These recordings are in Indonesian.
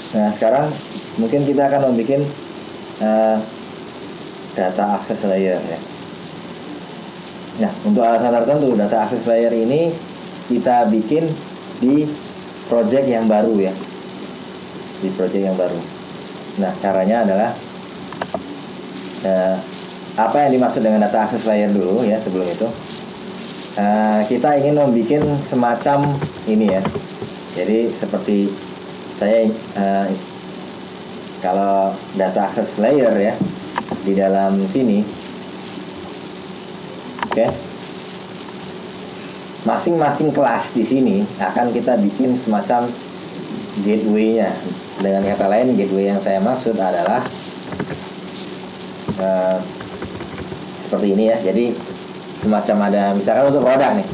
Nah sekarang mungkin kita akan membuat data access layer ya. Nah untuk alasan tertentu data access layer ini kita bikin di project yang baru ya, di project yang baru. Nah caranya adalah apa yang dimaksud dengan data access layer dulu ya. Sebelum itu kita ingin membuat semacam ini ya. Jadi seperti saya kalau data access layer ya di dalam sini, oke, masing-masing kelas di sini akan kita bikin semacam gateway-nya. Dengan kata lain, gateway yang saya maksud adalah seperti ini ya. Jadi semacam ada, misalkan untuk produk nih,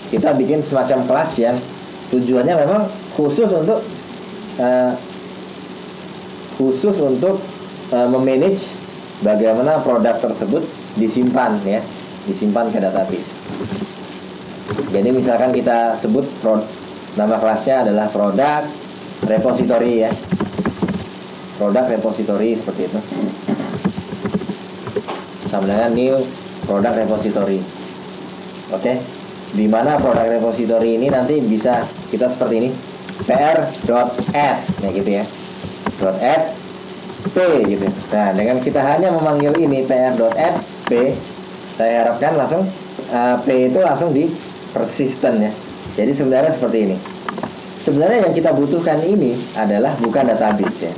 kita bikin semacam kelas yang tujuannya memang khusus untuk memanage bagaimana produk tersebut disimpan ya, disimpan ke database. Jadi misalkan kita sebut nama kelasnya adalah produk repository ya, produk repository seperti itu, sama dengan new product repository. Oke, di mana produk repository ini nanti bisa kita seperti ini, pr.add ya gitu ya, .add p gitu. Nah dengan kita hanya memanggil ini pr.add p, saya harapkan langsung p itu langsung di persistent ya. Jadi sebenarnya seperti ini. Sebenarnya yang kita butuhkan ini adalah bukan database ya.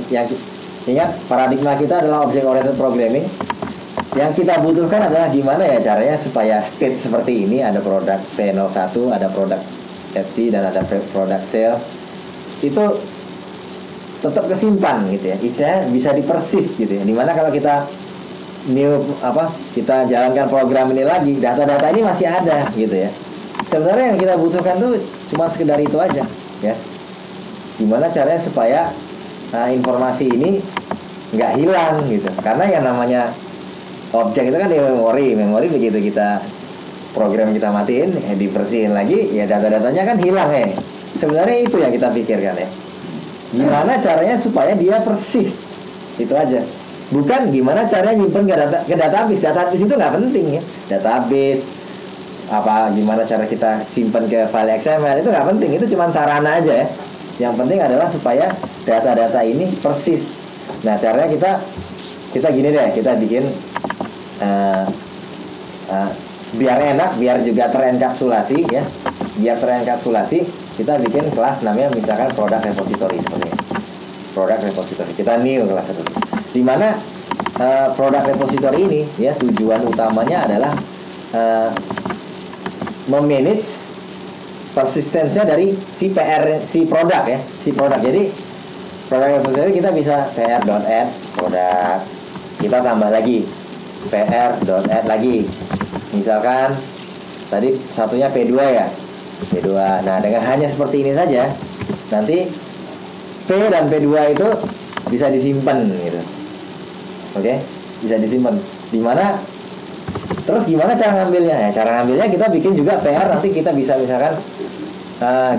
Yang ingat paradigma kita adalah object oriented programming. Yang kita butuhkan adalah gimana ya caranya supaya state seperti ini, ada produk P01, ada produk FC dan ada produk sale, itu tetap kesimpan gitu ya, istilahnya bisa dipersis gitu ya. Dimana kalau kita kita jalankan program ini lagi, data-data ini masih ada gitu ya. Sebenarnya yang kita butuhkan tuh cuma sekedar itu aja ya. Gimana caranya supaya informasi ini nggak hilang gitu. Karena yang namanya objek itu kan di memori begitu kita program kita matiin, dibersihin lagi, ya data-datanya kan hilang ya. Sebenarnya itu yang kita pikirkan ya. Gimana caranya supaya dia persis, itu aja. Bukan gimana caranya nyimpen ke database. Database itu nggak penting ya. Database gimana cara kita simpan ke file XML itu nggak penting. Itu cuma sarana aja ya. Yang penting adalah supaya data-data ini persis. Nah caranya kita gini deh, kita bikin biar enak, biar juga terenkapsulasi ya, biar terenkapsulasi, kita bikin kelas namanya misalkan product repository seperti ini. Product repository, kita new kelas itu. Dimana product repository ini ya tujuan utamanya adalah memanage persistensinya dari si produk ya, si produk. Jadi product repository kita bisa pr.add produk, kita tambah lagi pr.add lagi. Misalkan tadi satunya P2 ya, P2. Nah dengan hanya seperti ini saja, nanti P dan P2 itu bisa disimpan gitu. Oke, bisa disimpan. Dimana? Terus gimana cara ngambilnya? Ya, cara ngambilnya kita bikin juga PR. Nanti kita bisa misalkan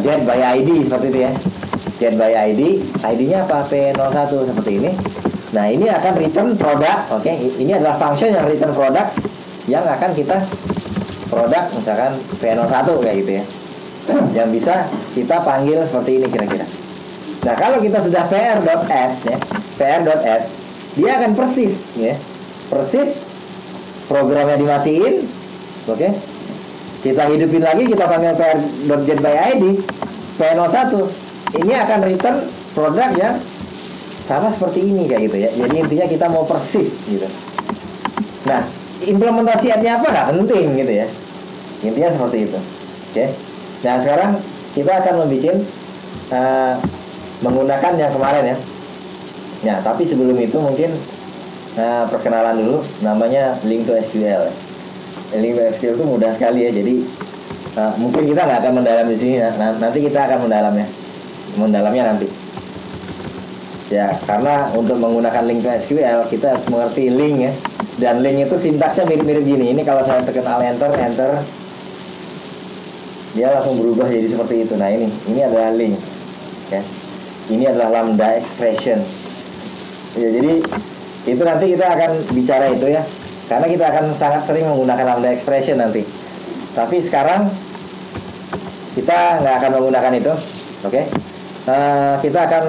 get by ID seperti itu ya. Get by ID, ID-nya apa? P01 seperti ini. Nah ini akan return produk. Oke, ini adalah function yang return produk yang akan kita produk misalkan P01 kayak gitu ya, yang bisa kita panggil seperti ini kira-kira. Nah kalau kita sudah pr.add ya, pr.add dia akan persis ya, persis programnya dimatiin. Oke, kita hidupin lagi, kita panggil pr.getById P01, ini akan return produk yang sama seperti ini kayak gitu ya. Jadi intinya kita mau persis gitu. Nah implementasinya apa nggak penting gitu ya, intinya seperti itu. Oke. Nah sekarang kita akan membuat menggunakan yang kemarin ya. Nah tapi sebelum itu mungkin perkenalan dulu, namanya link to SQL. Link to SQL itu mudah sekali ya. Jadi mungkin kita nggak akan mendalam di sini. Nanti kita akan mendalamnya nanti. Ya karena untuk menggunakan link to SQL kita harus mengerti link ya. Dan link itu sintaksnya mirip-mirip gini. Ini kalau saya tekan alt enter, dia langsung berubah jadi seperti itu. Nah ini adalah link. Oke. Ini adalah lambda expression. Ya, jadi itu nanti kita akan bicara itu ya, karena kita akan sangat sering menggunakan lambda expression nanti. Tapi sekarang kita nggak akan menggunakan itu, oke? Kita akan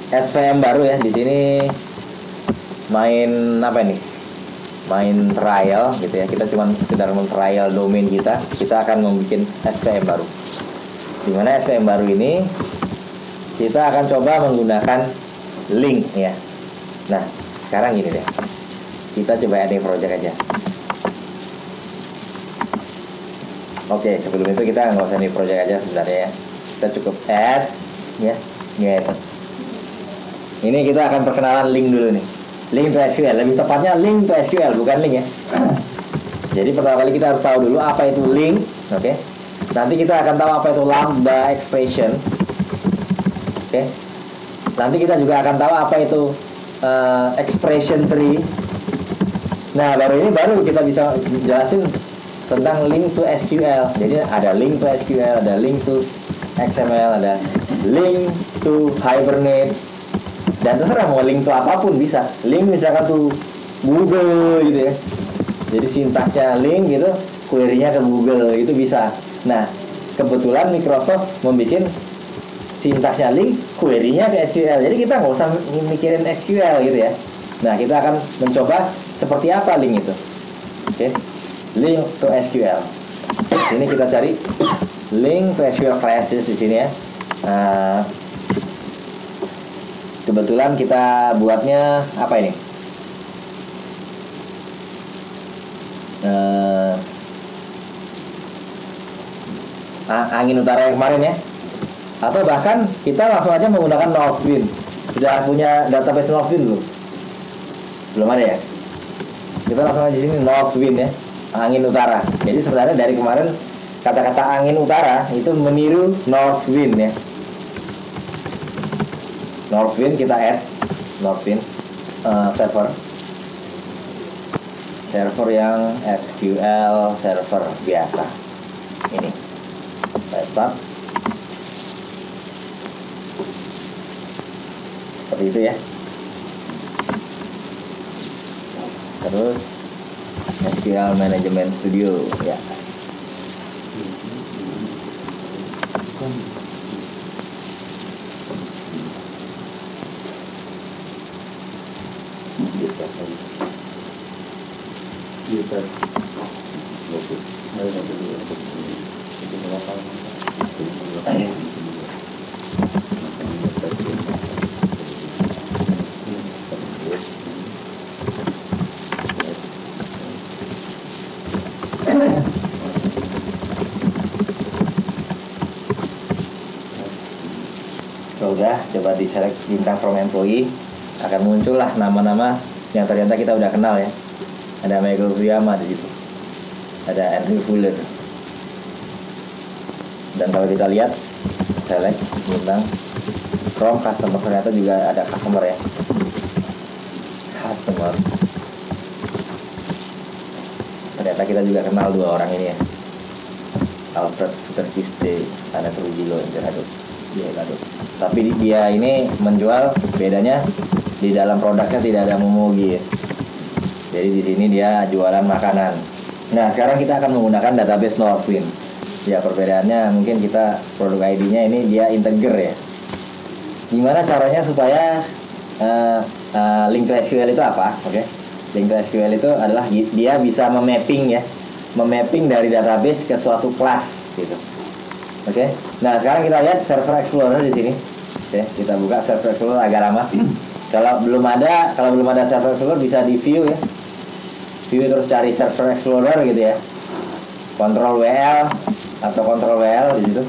SVM baru ya. Di sini main apa nih? Main trial gitu ya. Kita cuma sekedar men-trial domain kita. Kita akan membuat SVM baru. Dimana SVM baru ini kita akan coba menggunakan link ya. Nah, sekarang gini deh. Kita coba add project aja. Oke, sebelum itu kita nggak usah new project aja sebenarnya ya. Kita cukup add ya. Gitu. Ini kita akan perkenalan link dulu nih. Link to SQL, lebih tepatnya link to SQL, bukan link ya. Jadi pertama kali kita harus tahu dulu apa itu link, oke? Nanti kita akan tahu apa itu lambda expression, oke? Nanti kita juga akan tahu apa itu expression tree. Nah, baru kita bisa jelasin tentang link to SQL. Jadi ada link to SQL, ada link to XML, ada link to Hibernate. Dan terserah mau link to apapun bisa. Link misalkan tuh Google gitu ya. Jadi sintaksnya link gitu, query-nya ke Google itu bisa. Nah, kebetulan Microsoft membuat sintaksnya link, query-nya ke SQL. Jadi kita nggak usah mikirin SQL gitu ya. Nah, kita akan mencoba seperti apa link itu. Oke. Link to SQL. Ini kita cari link to SQL classes di sini ya. Kebetulan kita buatnya apa ini? Angin utara yang kemarin ya. Atau bahkan kita langsung aja menggunakan Northwind. Sudah punya database Northwind belum? Belum ada ya? Kita langsung aja di sini Northwind ya. Angin utara. Jadi sebenarnya dari kemarin kata-kata angin utara itu meniru Northwind ya. Northwind kita add Northwind server yang SQL server biasa ini. Start seperti itu ya. Terus SQL Management Studio ya. Udah, coba di select bintang from employee, akan muncullah nama-nama yang ternyata kita udah kenal ya. Ada Michael Fuyama di situ, ada Andrew Fuller. Dan kalau kita lihat select bintang from customer, ternyata juga ada customer ya. Customer. Ternyata kita juga kenal dua orang ini ya. Alfred Sutterquiste, Ana Trujillo, tapi dia ini menjual, bedanya di dalam produknya tidak ada momogi ya. Jadi di sini dia jualan makanan. Nah, sekarang kita akan menggunakan database Northwind. Ya, perbedaannya mungkin kita produk ID-nya ini dia integer ya. Gimana caranya supaya link to SQL itu apa? Oke. Link to SQL itu adalah dia bisa memapping ya. Memapping dari database ke suatu kelas gitu. Oke. Nah, sekarang kita lihat Server Explorer di sini. Oke, kita buka Server Explorer agak lama. Kalau belum ada Server Explorer bisa di view ya. View terus cari Server Explorer gitu ya. Ctrl WL atau Ctrl WL di situ.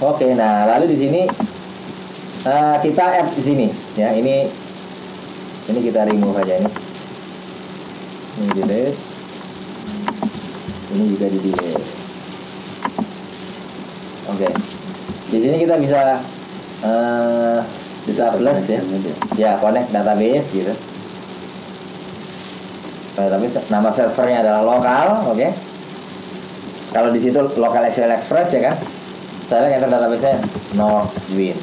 Oke, nah lalu di sini kita add di sini ya. Ini kita remove aja ini. Ini delete. Ini juga di delete. Oke, di sini kita bisa plus ya, connect database gitu. Tapi nama servernya adalah lokal, oke. Kalau di situ local SQL Express ya kan, saya enter database-nya Northwind.